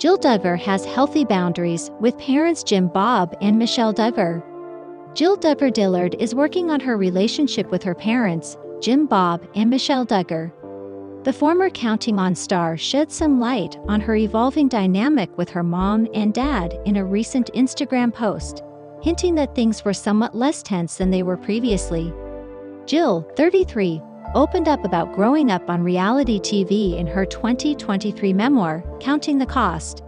Jill Duggar has healthy boundaries with parents Jim Bob and Michelle Duggar. Jill Duggar Dillard is working on her relationship with her parents, Jim Bob and Michelle Duggar. The former Counting On star shed some light on her evolving dynamic with her mom and dad in a recent Instagram post, hinting that things were somewhat less tense than they were previously. Jill, 33, opened up about growing up on reality TV in her 2023 memoir, Counting the Cost.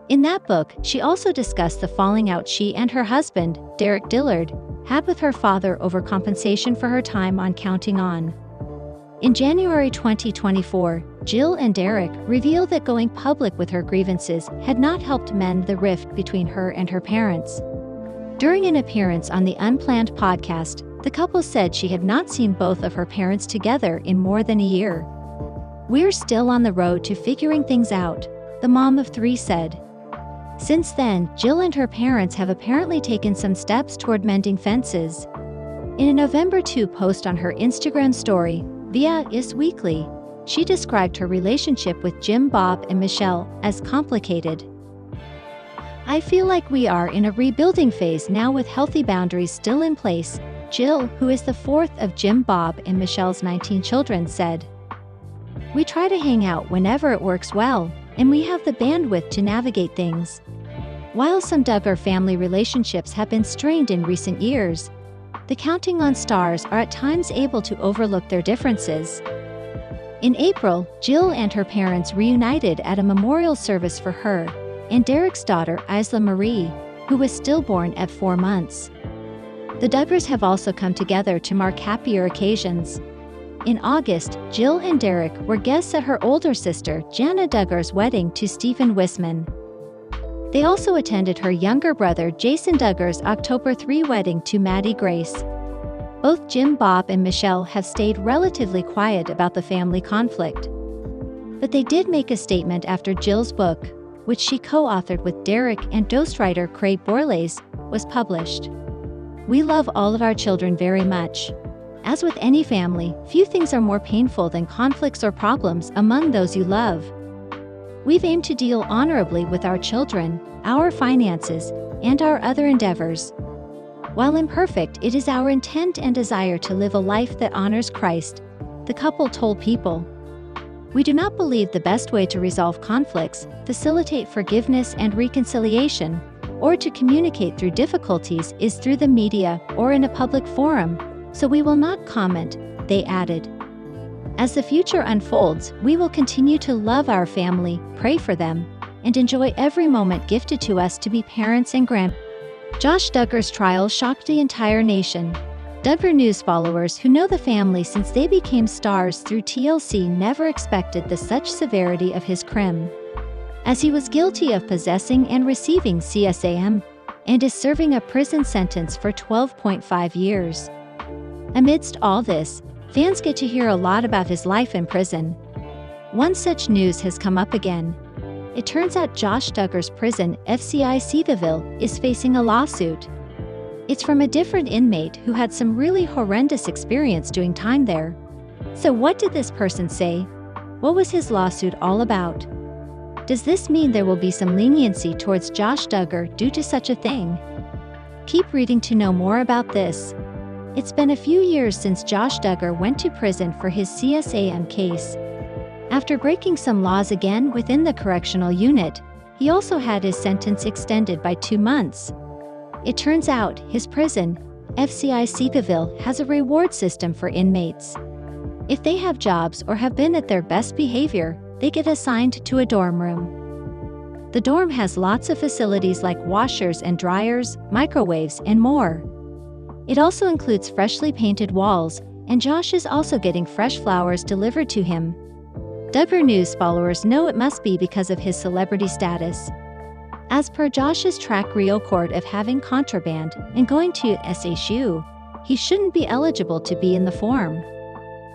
In that book, she also discussed the falling out she and her husband, Derek Dillard, had with her father over compensation for her time on Counting On. In January 2024, Jill and Derek revealed that going public with her grievances had not helped mend the rift between her and her parents. During an appearance on the Unplanned podcast, the couple said she had not seen both of her parents together in more than a year. "We're still on the road to figuring things out," the mom of 3 said. Since then, Jill and her parents have apparently taken some steps toward mending fences. In a November 2 post on her Instagram story, via Is Weekly, she described her relationship with Jim Bob and Michelle as complicated. "I feel like we are in a rebuilding phase now with healthy boundaries still in place," Jill, who is the 4th of Jim Bob and Michelle's 19 children, said. "We try to hang out whenever it works well, and we have the bandwidth to navigate things." While some Duggar family relationships have been strained in recent years, the Counting On stars are at times able to overlook their differences. In April, Jill and her parents reunited at a memorial service for her and Derek's daughter Isla Marie, who was stillborn at 4 months. The Duggars have also come together to mark happier occasions. In August, Jill and Derek were guests at her older sister Jana Duggar's wedding to Stephen Wissmann. They also attended her younger brother Jason Duggar's October 3 wedding to Maddie Grace. Both Jim Bob and Michelle have stayed relatively quiet about the family conflict. But they did make a statement after Jill's book, which she co-authored with Derek and ghostwriter Craig Borlase, was published. "We love all of our children very much. As with any family, few things are more painful than conflicts or problems among those you love. We've aimed to deal honorably with our children, our finances, and our other endeavors. While imperfect, it is our intent and desire to live a life that honors Christ," the couple told People. "We do not believe the best way to resolve conflicts, facilitate forgiveness and reconciliation, or to communicate through difficulties is through the media or in a public forum, so we will not comment," they added. "As the future unfolds, we will continue to love our family, pray for them, and enjoy every moment gifted to us to be parents and grandparents." Josh Duggar's trial shocked the entire nation. Duggar News followers who know the family since they became stars through TLC never expected the such severity of his crime, as he was guilty of possessing and receiving CSAM, and is serving a prison sentence for 12.5 years. Amidst all this, fans get to hear a lot about his life in prison. One such news has come up again. It turns out Josh Duggar's prison, FCI Seaville, is facing a lawsuit. It's from a different inmate who had some really horrendous experience doing time there. So what did this person say? What was his lawsuit all about? Does this mean there will be some leniency towards Josh Duggar due to such a thing? Keep reading to know more about this. It's been a few years since Josh Duggar went to prison for his CSAM case. After breaking some laws again within the correctional unit, he also had his sentence extended by 2 months. It turns out his prison, FCI Seaville, has a reward system for inmates. If they have jobs or have been at their best behavior, they get assigned to a dorm room. The dorm has lots of facilities like washers and dryers, microwaves, and more. It also includes freshly painted walls, and Josh is also getting fresh flowers delivered to him. Duggar News followers know it must be because of his celebrity status. As per Josh's track record of having contraband and going to SHU, he shouldn't be eligible to be in the form.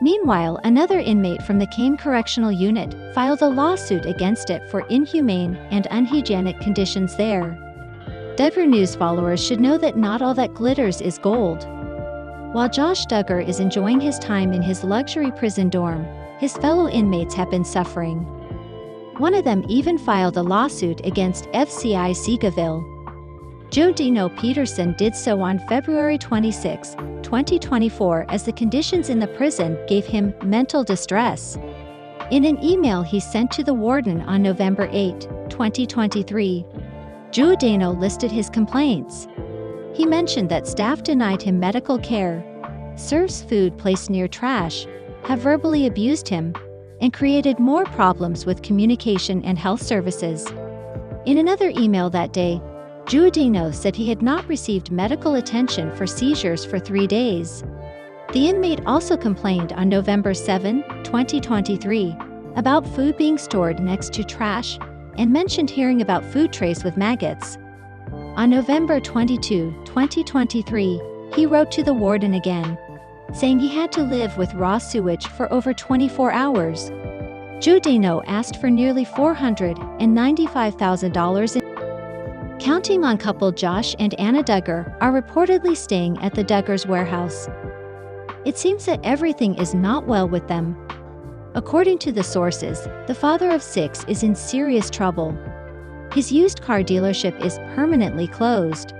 Meanwhile, another inmate from the Kane Correctional Unit filed a lawsuit against it for inhumane and unhygienic conditions there. Duggar News followers should know that not all that glitters is gold. While Josh Duggar is enjoying his time in his luxury prison dorm, his fellow inmates have been suffering. One of them even filed a lawsuit against FCI Seagaville. Joe Dino Peterson did so on February 26, 2024, as the conditions in the prison gave him mental distress. In an email he sent to the warden on November 8, 2023, Joe Dino listed his complaints. He mentioned that staff denied him medical care, serves food placed near trash, have verbally abused him, and created more problems with communication and health services. In another email that day, Joe Dino said he had not received medical attention for seizures for 3 days. The inmate also complained on November 7, 2023, about food being stored next to trash and mentioned hearing about food trays with maggots. On November 22, 2023, he wrote to the warden again, saying he had to live with raw sewage for over 24 hours. Joe Dino asked for nearly $495,000 in. Counting on couple Josh and Jana Duggar are reportedly staying at the Duggars' warehouse. It seems that everything is not well with them. According to the sources, the father of 6 is in serious trouble. His used car dealership is permanently closed.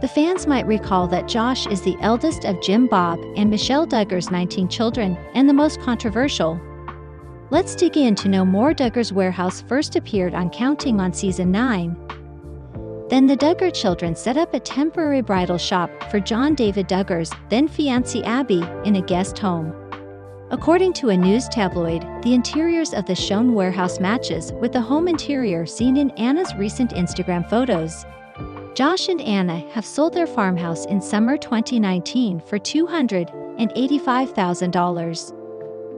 The fans might recall that Josh is the eldest of Jim Bob and Michelle Duggar's 19 children and the most controversial. Let's dig in to know more. Duggars' warehouse first appeared on Counting on Season 9. Then the Duggar children set up a temporary bridal shop for John David Duggar's then-fiancée Abby in a guest home. According to a news tabloid, the interiors of the shown warehouse matches with the home interior seen in Anna's recent Instagram photos. Josh and Anna have sold their farmhouse in summer 2019 for $285,000.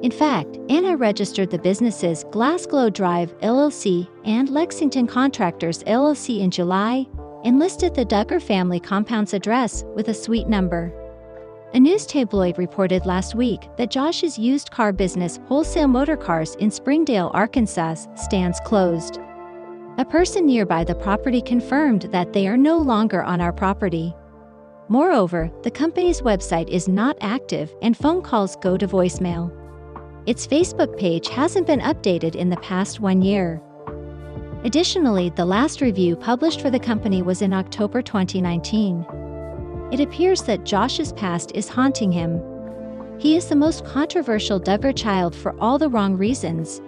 In fact, Anna registered the businesses Glassglow Drive LLC and Lexington Contractors LLC in July and listed the Duggar family compound's address with a suite number. A news tabloid reported last week that Josh's used car business Wholesale Motor Cars in Springdale, Arkansas, stands closed. A person nearby the property confirmed that they are no longer on our property. Moreover, the company's website is not active and phone calls go to voicemail. Its Facebook page hasn't been updated in the past 1 year. Additionally, the last review published for the company was in October 2019. It appears that Josh's past is haunting him. He is the most controversial Duggar child for all the wrong reasons.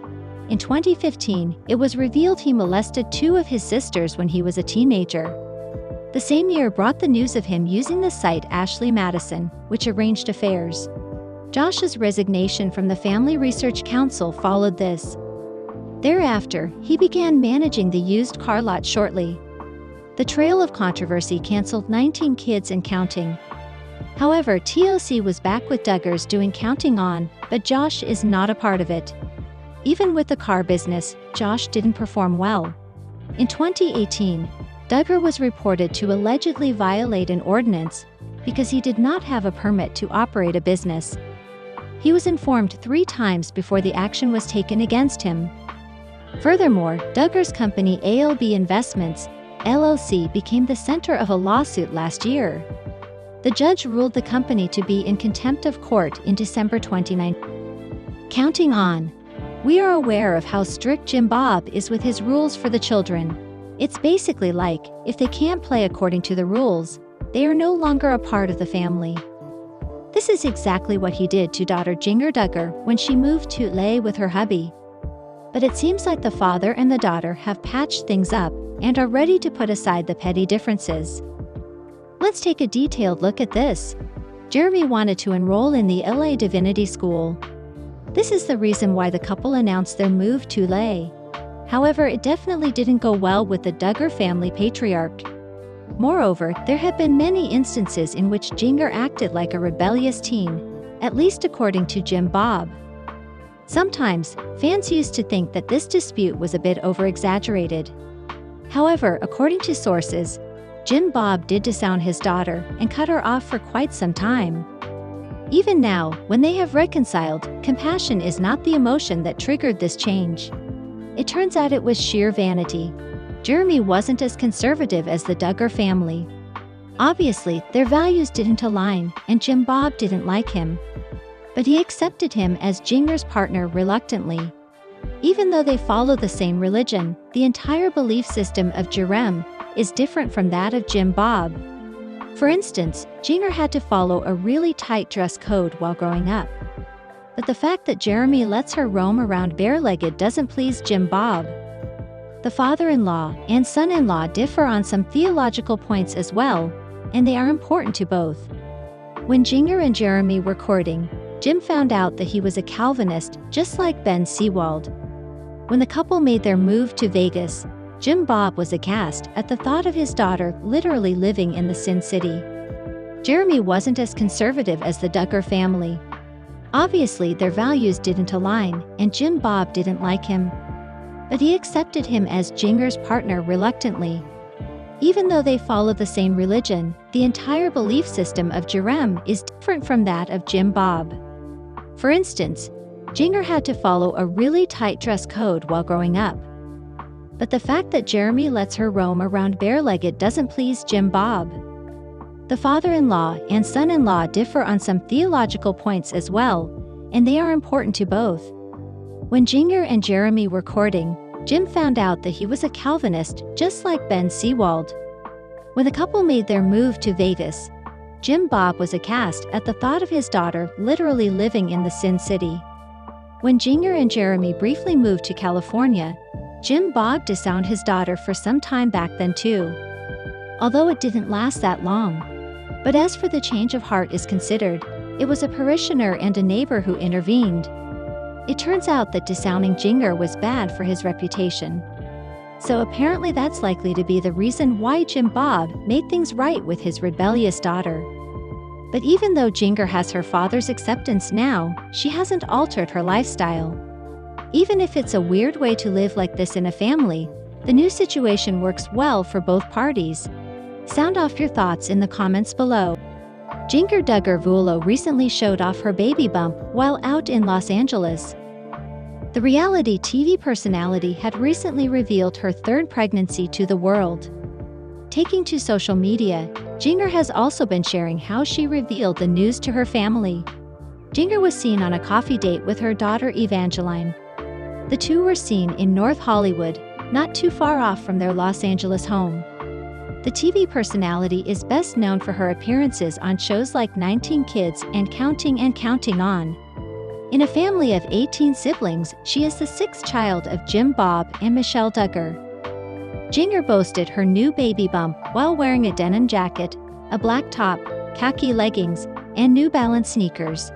In 2015, it was revealed he molested 2 of his sisters when he was a teenager. The same year brought the news of him using the site Ashley Madison, which arranged affairs. Josh's resignation from the Family Research Council followed this. Thereafter, he began managing the used car lot shortly. The trail of controversy canceled 19 kids and counting. However, TLC was back with Duggars doing Counting On, but Josh is not a part of it. Even with the car business, Josh didn't perform well. In 2018, Duggar was reported to allegedly violate an ordinance because he did not have a permit to operate a business. He was informed 3 times before the action was taken against him. Furthermore, Duggar's company ALB Investments, LLC became the center of a lawsuit last year. The judge ruled the company to be in contempt of court in December 2019. Counting On. We are aware of how strict Jim Bob is with his rules for the children. It's basically like, if they can't play according to the rules, they are no longer a part of the family. This is exactly what he did to daughter Jana Duggar when she moved to LA with her hubby. But it seems like the father and the daughter have patched things up and are ready to put aside the petty differences. Let's take a detailed look at this. Jeremy wanted to enroll in the LA Divinity School. This is the reason why the couple announced their move to LA. However, it definitely didn't go well with the Duggar family patriarch. Moreover, there have been many instances in which Jana acted like a rebellious teen, at least according to Jim Bob. Sometimes, fans used to think that this dispute was a bit over-exaggerated. However, according to sources, Jim Bob did disown his daughter and cut her off for quite some time. Even now, when they have reconciled, compassion is not the emotion that triggered this change. It turns out it was sheer vanity. Jeremy wasn't as conservative as the Duggar family. Obviously, their values didn't align, and Jim Bob didn't like him. But he accepted him as Jana's partner reluctantly. Even though they follow the same religion, the entire belief system of Jerem is different from that of Jim Bob. For instance, Jana had to follow a really tight dress code while growing up. But the fact that Jeremy lets her roam around bare-legged doesn't please Jim Bob. The father-in-law and son-in-law differ on some theological points as well, and they are important to both. When Jana and Jeremy were courting, Jim found out that he was a Calvinist, just like Ben Seawald. When the couple made their move to Vegas, Jim Bob was aghast at the thought of his daughter literally living in the Sin City. Jeremy wasn't as conservative as the Duggar family. Obviously, their values didn't align, and Jim Bob didn't like him. But he accepted him as Jana's partner reluctantly. Even though they follow the same religion, the entire belief system of Jerem is different from that of Jim Bob. For instance, Jana had to follow a really tight dress code while growing up. But the fact that Jeremy lets her roam around bare-legged doesn't please Jim Bob. The father-in-law and son-in-law differ on some theological points as well, and they are important to both. When Jana and Jeremy were courting, Jim found out that he was a Calvinist, just like Ben Seawald. When the couple made their move to Vegas, Jim Bob was aghast at the thought of his daughter literally living in the Sin City. When Jana and Jeremy briefly moved to California, Jim Bob disowned his daughter for some time back then too. Although it didn't last that long. But as for the change of heart is considered, it was a parishioner and a neighbor who intervened. It turns out that disowning Jana was bad for his reputation. So apparently that's likely to be the reason why Jim Bob made things right with his rebellious daughter. But even though Jana has her father's acceptance now, she hasn't altered her lifestyle. Even if it's a weird way to live like this in a family, the new situation works well for both parties. Sound off your thoughts in the comments below. Jana Duggar recently showed off her baby bump while out in Los Angeles. The reality TV personality had recently revealed her third pregnancy to the world. Taking to social media, Jana has also been sharing how she revealed the news to her family. Jana was seen on a coffee date with her daughter Evangeline. The two were seen in North Hollywood, not too far off from their Los Angeles home. The TV personality is best known for her appearances on shows like 19 Kids and Counting On. In a family of 18 siblings, she is the sixth child of Jim Bob and Michelle Duggar. Jana boasted her new baby bump while wearing a denim jacket, a black top, khaki leggings, and New Balance sneakers.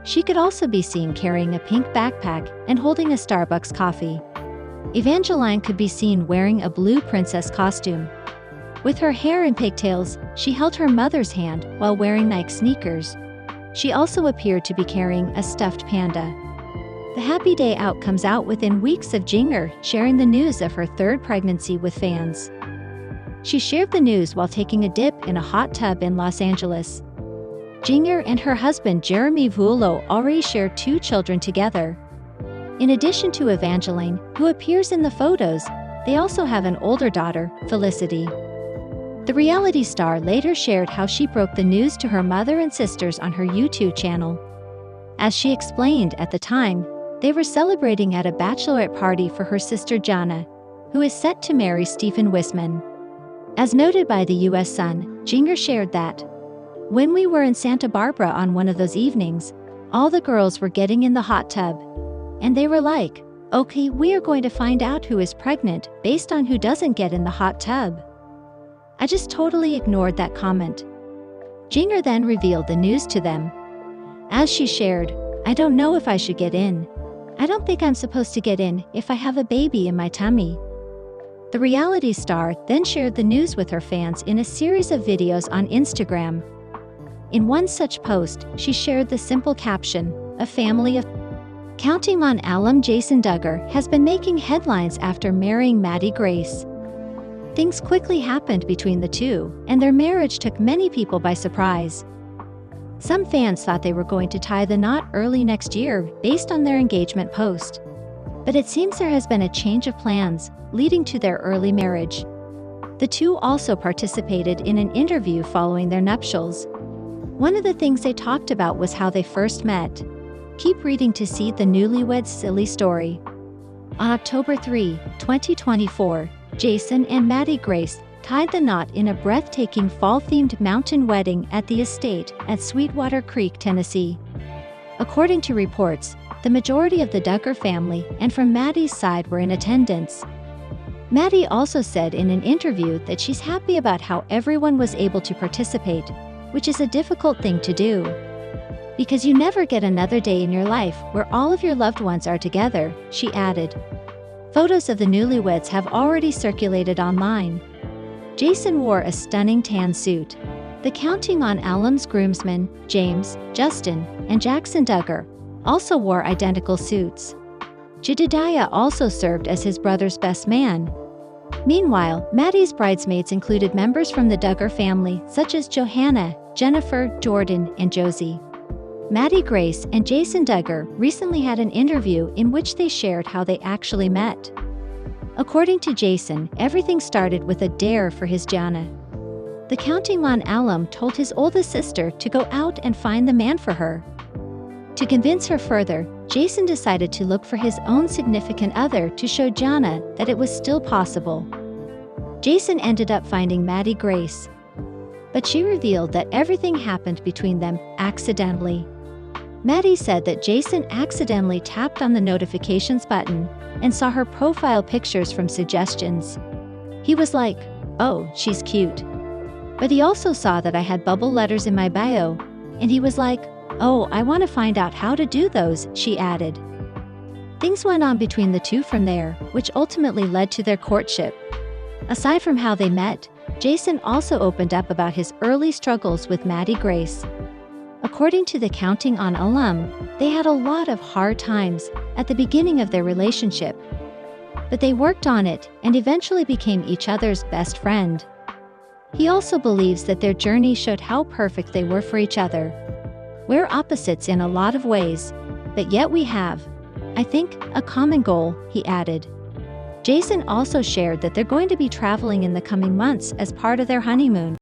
She could also be seen carrying a pink backpack and holding a Starbucks coffee. Evangeline could be seen wearing a blue princess costume. With her hair in pigtails, she held her mother's hand while wearing Nike sneakers. She also appeared to be carrying a stuffed panda. The happy day out comes out within weeks of Jana sharing the news of her third pregnancy with fans. She shared the news while taking a dip in a hot tub in Los Angeles. Jana and her husband Jeremy already share 2 children together. In addition to Evangeline, who appears in the photos, they also have an older daughter, Felicity. The reality star later shared how she broke the news to her mother and sisters on her YouTube channel. As she explained at the time, they were celebrating at a bachelorette party for her sister Jana, who is set to marry Stephen Wissmann. As noted by the US Sun, Jana shared that, "When we were in Santa Barbara on one of those evenings, all the girls were getting in the hot tub. And they were like, okay, we are going to find out who is pregnant based on who doesn't get in the hot tub." I just totally ignored that comment. Jana then revealed the news to them. As she shared, "I don't know if I should get in. I don't think I'm supposed to get in if I have a baby in my tummy." The reality star then shared the news with her fans in a series of videos on Instagram. In one such post, she shared the simple caption, "A family of..." Counting On alum Jason Duggar has been making headlines after marrying Maddie Grace. Things quickly happened between the two, and their marriage took many people by surprise. Some fans thought they were going to tie the knot early next year based on their engagement post. But it seems there has been a change of plans, leading to their early marriage. The two also participated in an interview following their nuptials. One of the things they talked about was how they first met. Keep reading to see the newlyweds' silly story. On October 3, 2024, Jason and Maddie Grace tied the knot in a breathtaking fall-themed mountain wedding at the estate at Sweetwater Creek, Tennessee. According to reports, the majority of the Duggar family and from Maddie's side were in attendance. Maddie also said in an interview that she's happy about how everyone was able to participate, which is a difficult thing to do. Because you never get another day in your life where all of your loved ones are together, she added. Photos of the newlyweds have already circulated online. Jason wore a stunning tan suit. The Counting on Alum's groomsmen, James, Justin, and Jackson Duggar, also wore identical suits. Jedediah also served as his brother's best man. Meanwhile, Maddie's bridesmaids included members from the Duggar family such as Johanna, Jennifer, Jordan, and Josie. Maddie Grace and Jason Duggar recently had an interview in which they shared how they actually met. According to Jason, everything started with a dare for his Jana. The Counting on Alum told his oldest sister to go out and find the man for her. To convince her further, Jason decided to look for his own significant other to show Jana that it was still possible. Jason ended up finding Maddie Grace, but she revealed that everything happened between them accidentally. Maddie said that Jason accidentally tapped on the notifications button and saw her profile pictures from suggestions. He was like, "Oh, she's cute." But he also saw that I had bubble letters in my bio, and he was like, "Oh, I want to find out how to do those," she added. Things went on between the two from there, which ultimately led to their courtship. Aside from how they met, Jason also opened up about his early struggles with Maddie Grace. According to the Counting on Alum, they had a lot of hard times at the beginning of their relationship. But they worked on it and eventually became each other's best friend. He also believes that their journey showed how perfect they were for each other. We're opposites in a lot of ways, but yet we have, I think, a common goal, he added. Jason also shared that they're going to be traveling in the coming months as part of their honeymoon.